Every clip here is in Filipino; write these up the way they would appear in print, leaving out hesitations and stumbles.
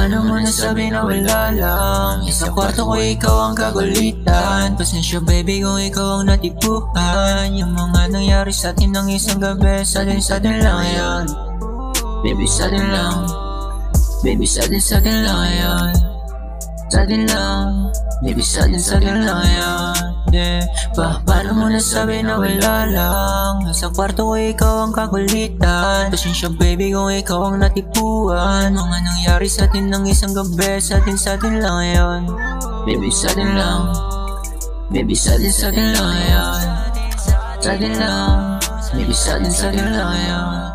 Paano mo nasabi na wala lang? Sa kwarto ko ikaw ang kagulitan. Pasensya baby kung ikaw ang natipuhan. Yung mga nangyari sa atin ng isang gabi, sudden lang yan. Baby sudden lang. Baby sudden lang yan. Sudden lang. Baby sudden lang yan. Yeah. Paano mo nasabi na wala lang? Sa kwarto ko ikaw ang kagulitan. Pasensya baby kung ikaw ang natipuan. Mga nangyari sa atin ng isang gabi, sudden lang yan. Baby sudden lang. Baby sudden lang yan. Sudden lang. Baby sudden lang yan.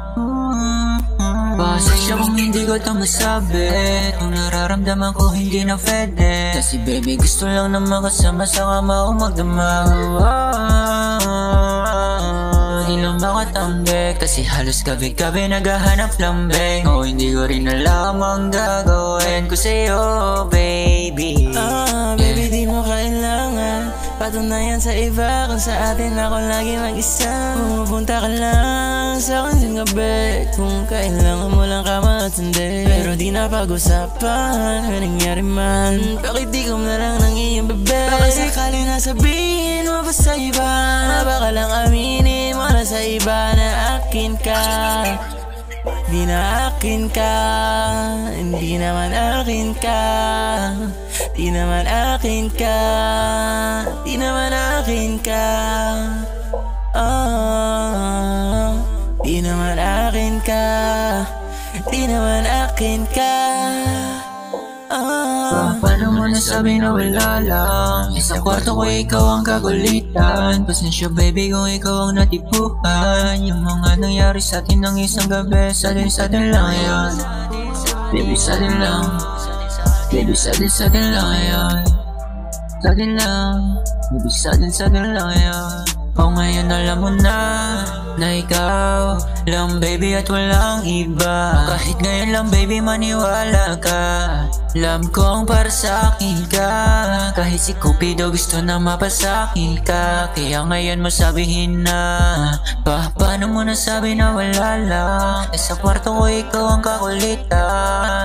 Pasensya kung hindi ko ito masabi, kung nararamdaman ko hindi na pwede. Kasi baby gusto lang na makasama sa kama o magdamag. Di lang makatambik, kasi halos gabi-gabi naghahanap lambing. O hindi ko rin alam ang gagawin ko sa'yo baby. Baby di mo kailangan patunayan sa iba kung sa atin ako lagi mag-isa. Pumupunta ka lang sa akin sa gabi kung kailangan mo lang kama at hindi. Pero di na pag-usapan kung nangyari man. Bakit di ko na lang ng iyong bebe? Baka sakali na sabihin mo ba sa iba? Baka lang aminin mo na sa iba na akin ka. Di na akin ka, hindi naman akin ka. Di naman akin ka, di naman akin ka. Di naman akin ka, di naman akin ka. Paano mo nasabi na wala lang? Sa kwarto ko ikaw ang kagulitan. Pasensya baby kung ikaw ang natipuhan. Yung mga nangyari sa atin ng isang gabi, sudden lang yan. Baby sudden lang. Baby sudden lang yan. Sudden lang. Baby sudden lang yan. O ngayon alam mo na ikaw lang baby at walang iba. Kahit ngayon lang baby maniwala ka. Alam kong para sa akin ka. Kahit si Cupido gusto na mapasakin ka. Kaya ngayon mo sabihin na paano mo nasabi na wala lang? Sa kwarto ko ikaw ang kakulitan.